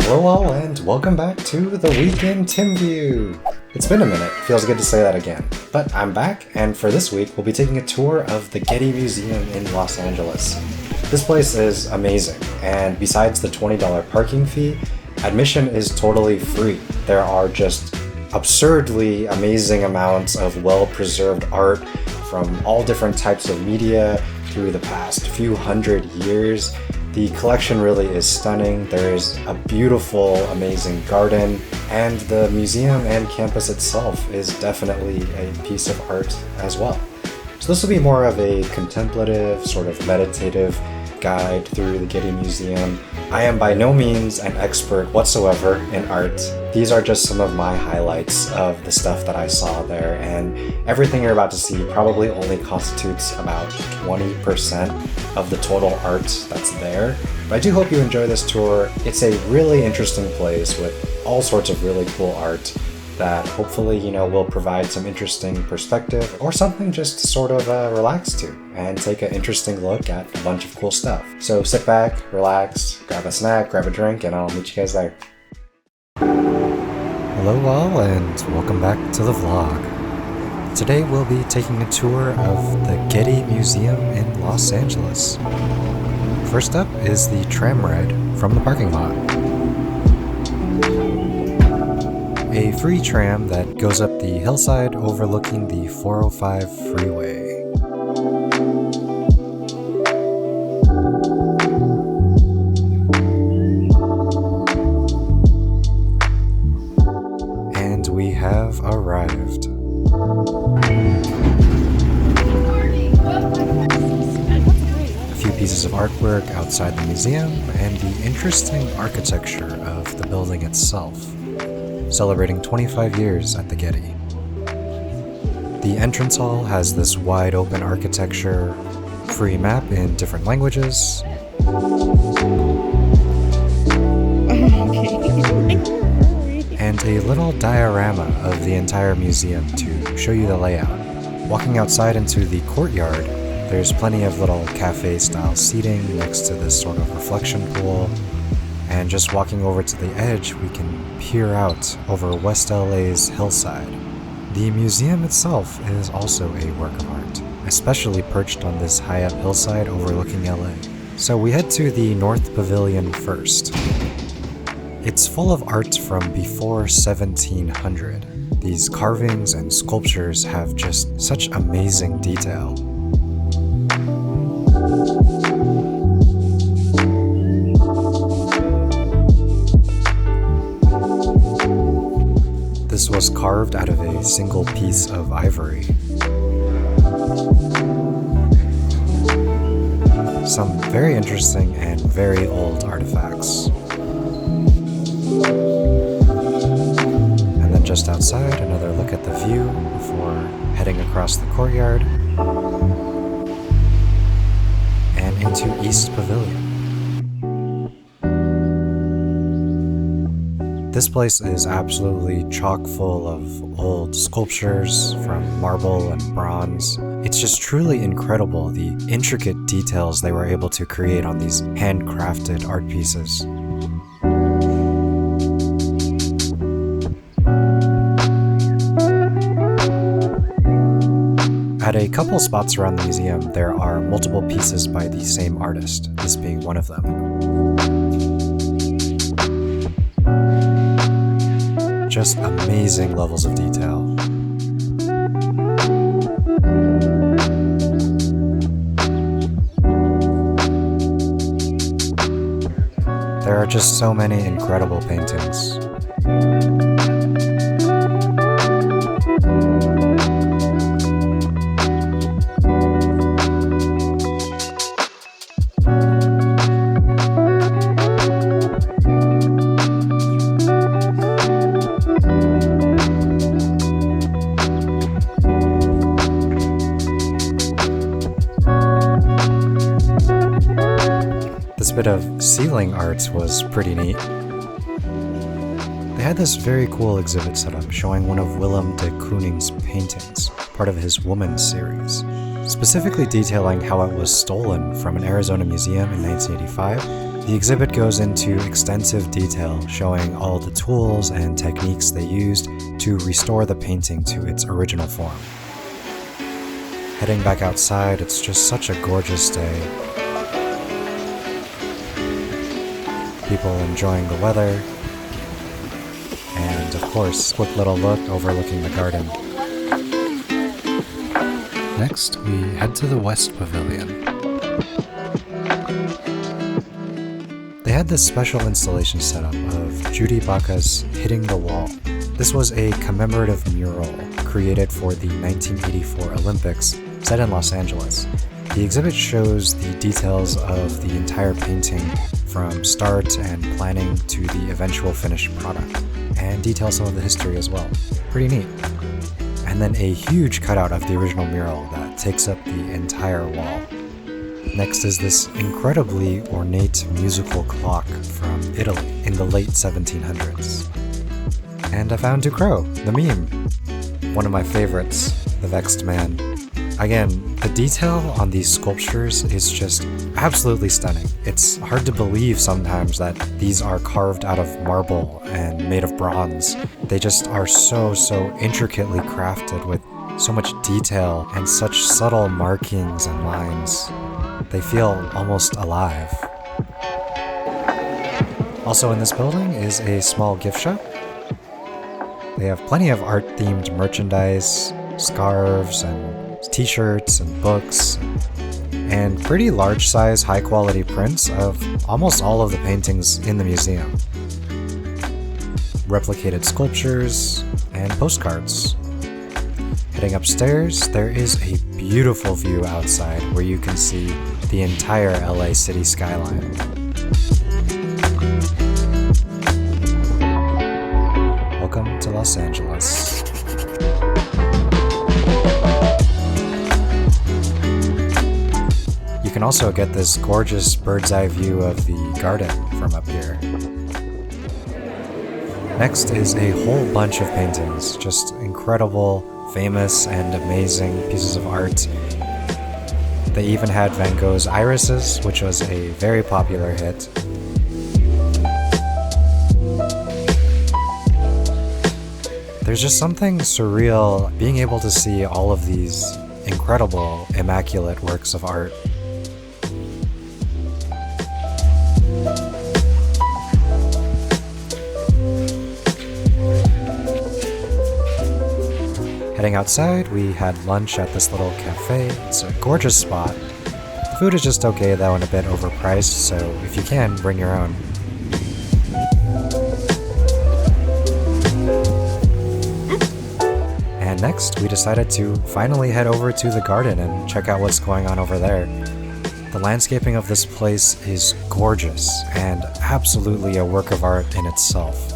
Hello all, and welcome back to the week in Timview! It's been a minute, feels good to say that again. But I'm back, and for this week we'll be taking a tour of the Getty Museum in Los Angeles. This place is amazing, and besides the $20 parking fee, admission is totally free. There are just absurdly amazing amounts of well-preserved art from all different types of media through the past few hundred years. The collection really is stunning. There is a beautiful, amazing garden, and the museum and campus itself is definitely a piece of art as well. So this will be more of a contemplative, sort of meditative guide through the Getty Museum. I am by no means an expert whatsoever in art. These are just some of my highlights of the stuff that I saw there, and everything you're about to see probably only constitutes about 20% of the total art that's there. But I do hope you enjoy this tour. It's a really interesting place with all sorts of really cool art that hopefully, will provide some interesting perspective or something just to sort of relax to and take an interesting look at a bunch of cool stuff. So sit back, relax, grab a snack, grab a drink, and I'll meet you guys there. Hello all, and welcome back to the vlog. Today we'll be taking a tour of the Getty Museum in Los Angeles. First up is the tram ride from the parking lot. A free tram that goes up the hillside overlooking the 405 freeway. And we have arrived. A few pieces of artwork outside the museum and the interesting architecture of the building itself, celebrating 25 years at the Getty. The entrance hall has this wide open architecture, free map in different languages, and a little diorama of the entire museum to show you the layout. Walking outside into the courtyard, there's plenty of little cafe-style seating next to this sort of reflection pool. And just walking over to the edge, we can peer out over West LA's hillside. The museum itself is also a work of art, especially perched on this high-up hillside overlooking LA. So we head to the North Pavilion first. It's full of art from before 1700. These carvings and sculptures have just such amazing detail. This was carved out of a single piece of ivory. Some very interesting and very old artifacts. And then just outside, another look at the view before heading across the courtyard and into East Pavilion. This place is absolutely chock full of old sculptures from marble and bronze. It's just truly incredible the intricate details they were able to create on these handcrafted art pieces. At a couple spots around the museum, there are multiple pieces by the same artist, this being one of them. Just amazing levels of detail. There are just so many incredible paintings. This bit of ceiling art was pretty neat. They had this very cool exhibit set up showing one of Willem de Kooning's paintings, part of his Woman series, specifically detailing how it was stolen from an Arizona museum in 1985 The exhibit goes into extensive detail, showing all the tools and techniques they used to restore the painting to its original form. Heading back outside, it's just such a gorgeous day. People enjoying the weather, and of course, quick little look overlooking the garden. Next, we head to the West Pavilion. They had this special installation setup of Judy Baca's Hitting the Wall. This was a commemorative mural created for the 1984 Olympics set in Los Angeles. The exhibit shows the details of the entire painting from start and planning to the eventual finished product, and details some of the history as well. Pretty neat. And then a huge cutout of the original mural that takes up the entire wall. Next is this incredibly ornate musical clock from Italy in the late 1700s. And I found Ducrot, the meme. One of my favorites, the Vexed Man. Again, the detail on these sculptures is just absolutely stunning. It's hard to believe sometimes that these are carved out of marble and made of bronze. They just are so intricately crafted with so much detail and such subtle markings and lines. They feel almost alive. Also in this building is a small gift shop. They have plenty of art-themed merchandise, scarves and t-shirts and books, and pretty large-size, high-quality prints of almost all of the paintings in the museum. Replicated sculptures and postcards. Heading upstairs, there is a beautiful view outside where you can see the entire LA city skyline. Welcome to Los Angeles. You can also get this gorgeous bird's eye view of the garden from up here. Next is a whole bunch of paintings, just incredible, famous and amazing pieces of art. They even had Van Gogh's Irises, which was a very popular hit. There's just something surreal being able to see all of these incredible, immaculate works of art. Heading outside, we had lunch at this little cafe. It's a gorgeous spot. The food is just okay though and a bit overpriced, so if you can, bring your own. And next, we decided to finally head over to the garden and check out what's going on over there. The landscaping of this place is gorgeous and absolutely a work of art in itself.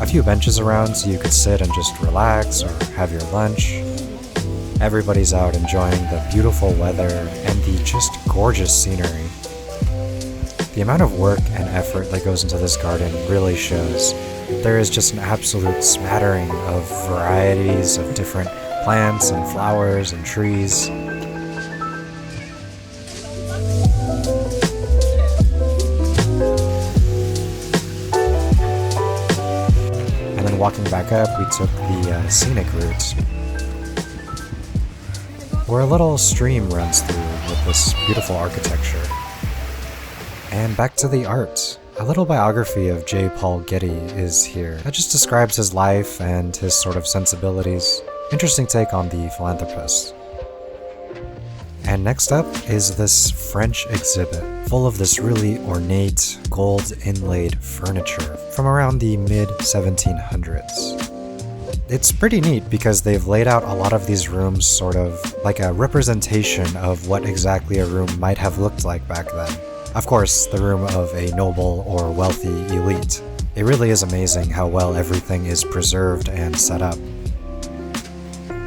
A few benches around so you could sit and just relax or have your lunch. Everybody's out enjoying the beautiful weather and the just gorgeous scenery. The amount of work and effort that goes into this garden really shows. There is just an absolute smattering of varieties of different plants and flowers and trees. And then walking back up, we took the scenic route, where a little stream runs through with this beautiful architecture. And back to the art. A little biography of J. Paul Getty is here. That just describes his life and his sort of sensibilities. Interesting take on the philanthropist. And next up is this French exhibit, full of this really ornate, gold inlaid furniture from around the mid-1700s. It's pretty neat because they've laid out a lot of these rooms sort of like a representation of what exactly a room might have looked like back then. Of course, the room of a noble or wealthy elite. It really is amazing how well everything is preserved and set up.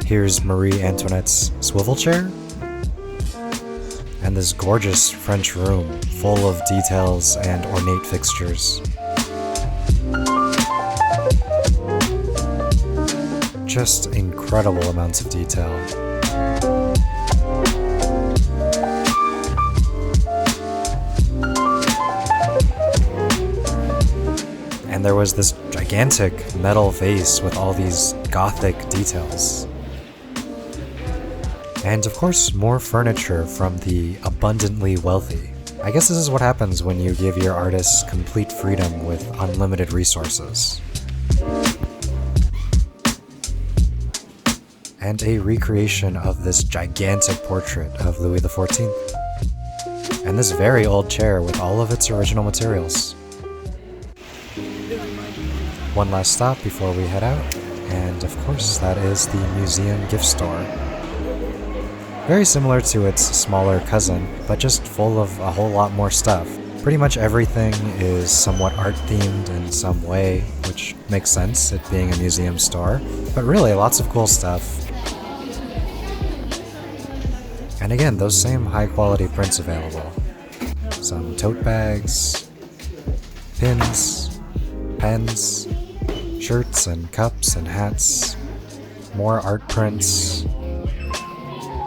Here's Marie Antoinette's swivel chair, and this gorgeous French room full of details and ornate fixtures. just incredible amounts of detail. And there was this gigantic metal vase with all these Gothic details. And of course, more furniture from the abundantly wealthy. I guess this is what happens when you give your artists complete freedom with unlimited resources. And a recreation of this gigantic portrait of Louis XIV. And this very old chair with all of its original materials. One last stop before we head out, and of course that is the museum gift store. Very similar to its smaller cousin, but just full of a whole lot more stuff. Pretty much everything is somewhat art-themed in some way, which makes sense, it being a museum store, but really lots of cool stuff. And again, those same high-quality prints available. Some tote bags, pins, pens, shirts and cups and hats, more art prints,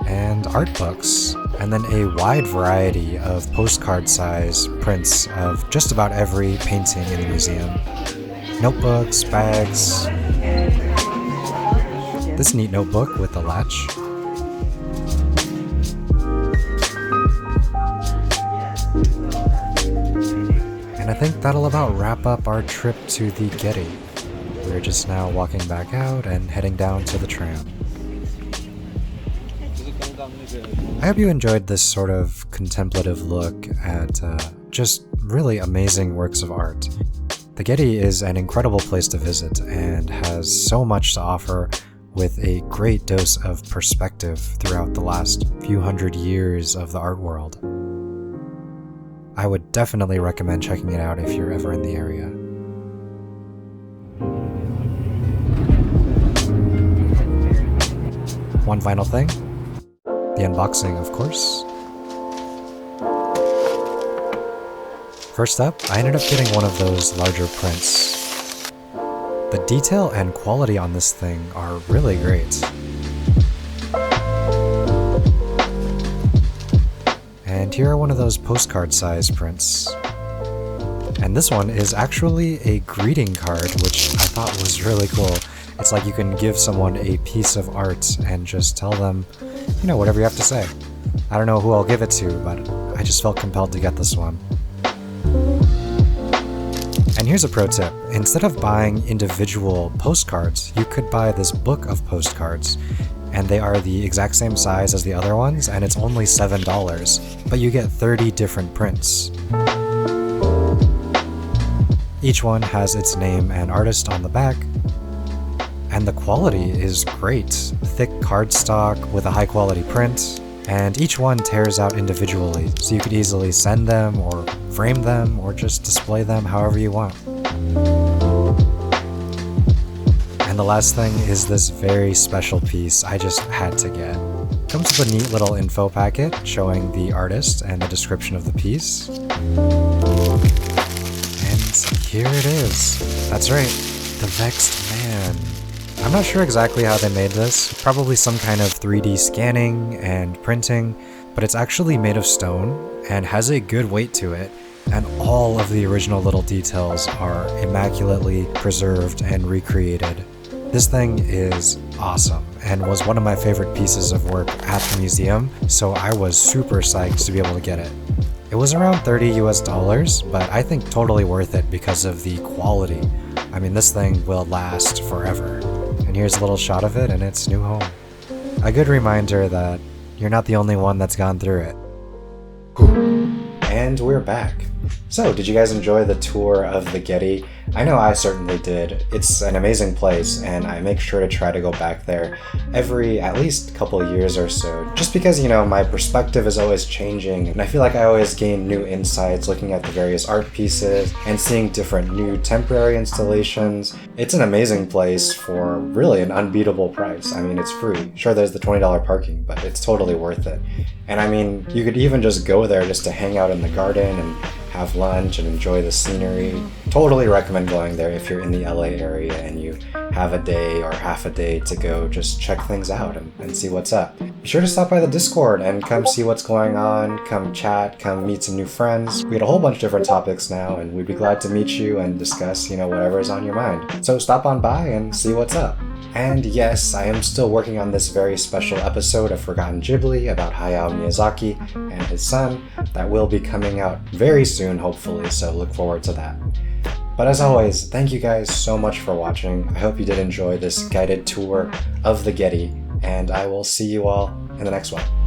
and art books, and then a wide variety of postcard-size prints of just about every painting in the museum. Notebooks, bags, this neat notebook with the latch, and I think that'll about wrap up our trip to the Getty. We're just now walking back out and heading down to the tram. I hope you enjoyed this sort of contemplative look at just really amazing works of art. The Getty is an incredible place to visit and has so much to offer with a great dose of perspective throughout the last few hundred years of the art world. I would definitely recommend checking it out if you're ever in the area. One final thing. The unboxing, of course. First up, I ended up getting one of those larger prints. The detail and quality on this thing are really great. And here are one of those postcard-sized prints. And this one is actually a greeting card, which I thought was really cool. It's like you can give someone a piece of art and just tell them, you know, whatever you have to say. I don't know who I'll give it to, but I just felt compelled to get this one. And here's a pro tip. Instead of buying individual postcards, you could buy this book of postcards. And they are the exact same size as the other ones, and it's only $7, but you get 30 different prints. Each one has its name and artist on the back, and the quality is great. Thick cardstock with a high quality print, and each one tears out individually, so you could easily send them or frame them or just display them however you want. And the last thing is this very special piece I just had to get. Comes with a neat little info packet showing the artist and the description of the piece. And here it is. That's right, the Vexed Man. I'm not sure exactly how they made this, probably some kind of 3D scanning and printing, but it's actually made of stone and has a good weight to it, and all of the original little details are immaculately preserved and recreated. This thing is awesome and was one of my favorite pieces of work at the museum, so I was super psyched to be able to get it. It was around $30 US, but I think totally worth it because of the quality. I mean, this thing will last forever. And here's a little shot of it in its new home. A good reminder that you're not the only one that's gone through it. And we're back. So, did you guys enjoy the tour of the Getty? I know I certainly did. It's an amazing place, and I make sure to try to go back there every at least couple years or so, just because, you know, my perspective is always changing, and I feel like I always gain new insights looking at the various art pieces and seeing different new temporary installations. It's an amazing place for really an unbeatable price. I mean, it's free. Sure, there's the $20 parking, but it's totally worth it. And I mean, you could even just go there just to hang out in the garden and have lunch and enjoy the scenery. Totally recommend recommend going there if you're in the LA area and you have a day or half a day to go just check things out and see what's up. Be sure to stop by the Discord and come see what's going on, come chat, come meet some new friends. We had a whole bunch of different topics now, and we'd be glad to meet you and discuss, whatever is on your mind. So stop on by and see what's up. And yes, I am still working on this very special episode of Forgotten Ghibli about Hayao Miyazaki and his son that will be coming out very soon, hopefully, so look forward to that. But as always, thank you guys so much for watching. I hope you did enjoy this guided tour of the Getty, and I will see you all in the next one.